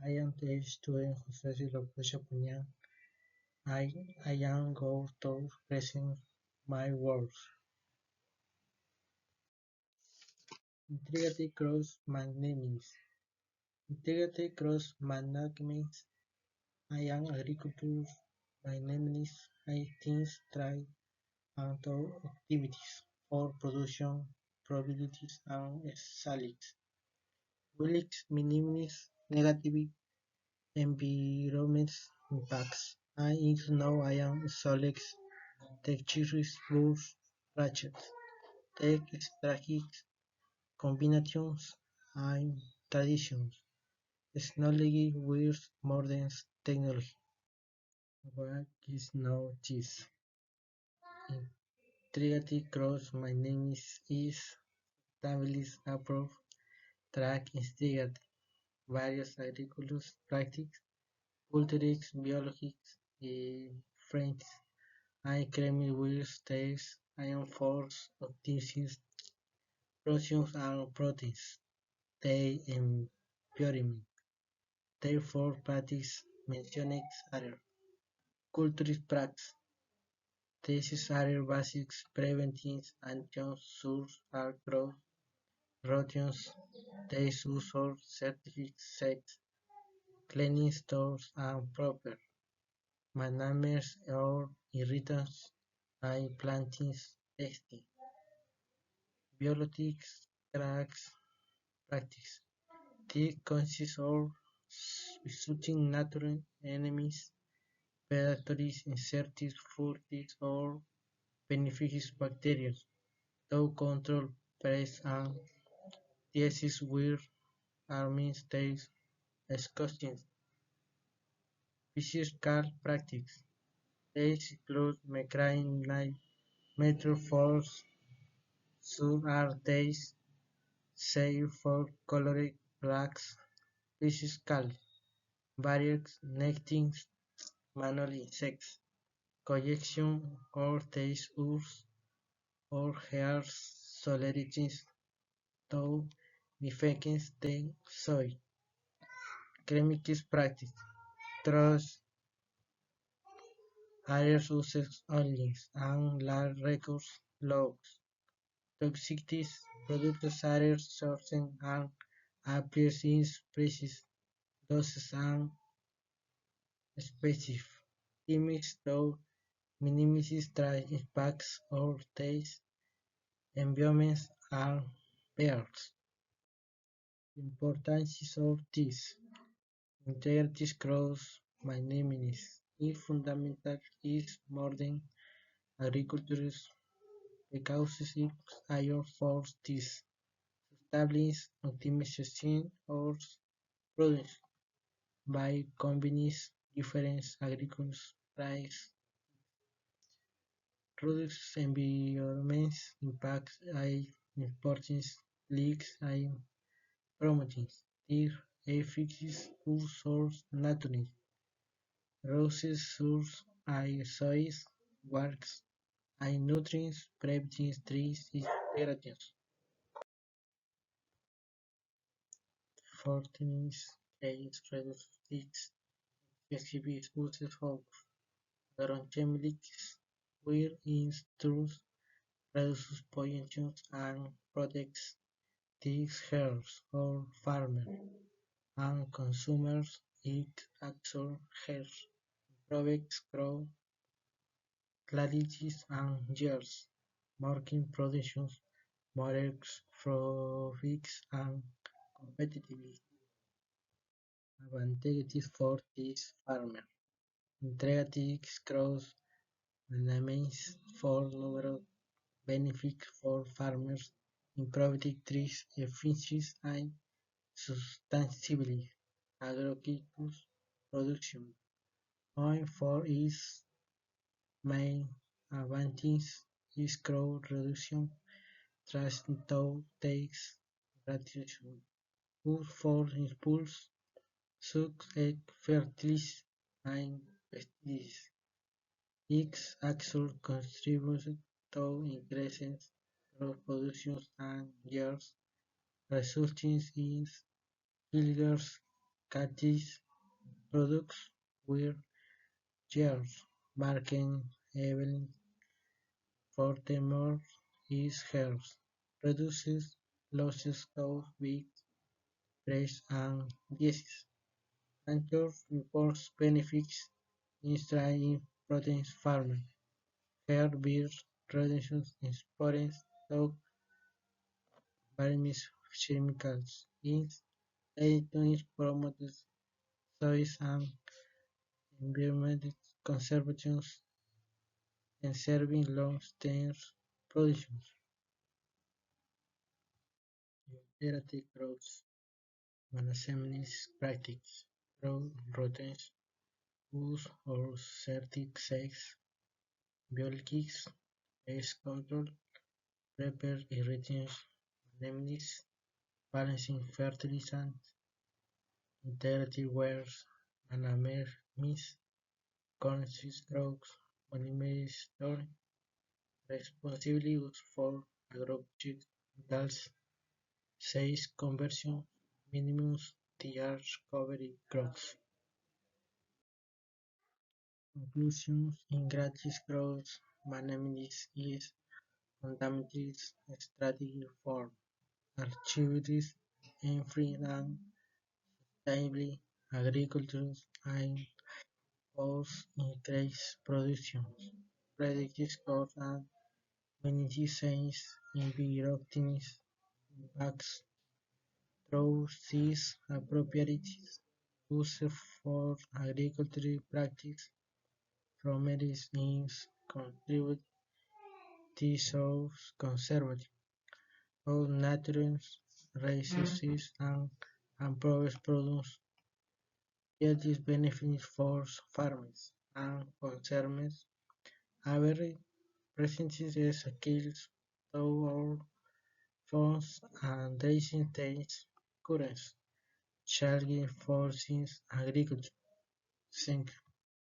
I am the student Jose Lopez Chapuñan. I, I am going to present my works. Integrity cross magnanimous. Integrity cross magnanimous. I am agriculture magnanimous. I think try and do activities for production probabilities and salaries. Willix minimize negative environment impacts. I know I am select textures, rules, ratchets, tech strategies, combinations, and traditions. Technology with modern technology. What is now this? Integrity cross my name is established approve track integrity various agricultural practices, cultures, biologics, French, I creamy wheels, taste, iron force, optimism, proteins and proteins, they environment. Therefore, practice mentioned are cultural practice. These are basics preventing antigens source are growth routines. They use certificates, cleaning stores and proper management or irritants and plantings testing. Biologics cracks practice. This consists of shooting natural enemies, predators, insects, furtives, or beneficious bacteria to control pests and diseases with arming states exhaustion. Physical practice. These include mechanized metal force, sub-artes, save for colored blacks, physical barriers, netting, manual insects, collection or taste urs or hairs solidarities to defense the soil. Chemicals practice. Trust areas uses only and large records logs. Toxicities products are sourcing and appears in species, doses and species. Chemics to minimize trade impacts or taste environments and peers. Importance of this integrity cross magnanimous is fundamental is modern agriculture because it iron force this establish optimization of produce by combining different agricultural price products environments impacts I importance leaks I promoting their efficacy source naturally roses source I soils works I nutrients preventing trees integrations fortines case reduce leaks exhibits uses of agrochemicals where instruments reduces pollution and protects these herds or farmers and consumers eat actual herds, improves crop clarity and yields, making production more profits and competitive advantages for these farmers. Integrated cross management for numerous benefits for farmers, improved trees efficiency and sustainability. Agrochemicals production. One for its main advantage is crop reduction, transitory takes reduction. Good for impulse, suck egg fertility and pesticides. Its actual contributes to increasing crop production and yields, resulting in higher Catches products were years, marking Evelyn furthermore is hers, reduces losses caused by press and disease. Anchor reports benefits in protein farming, hair beard reductions in sports, dog various chemicals, ins, editors promotes choice and environmental conservation and serving long-term productions. Iterative growth management practice grow rotations use or certic sex biologics pest control prepare irritations anemones balancing fertilizants integrative wares anameres conscious growth polymerase storage responsibly used for agrobiological metals says conversion minimum TR coverage growth. Conclusions in gratis growth management is fundamental strategy for achieving free and sustainable agriculture and both increase production, reduce costs and minimize environmental impacts through these appropriate use for agricultural practice from medicines contribute to conservative of nutrients, resources and improves produce. Yet this benefits for farmers and consumers. However, present skills to our funds and raising stage currents, challenging for agriculture. Thank you.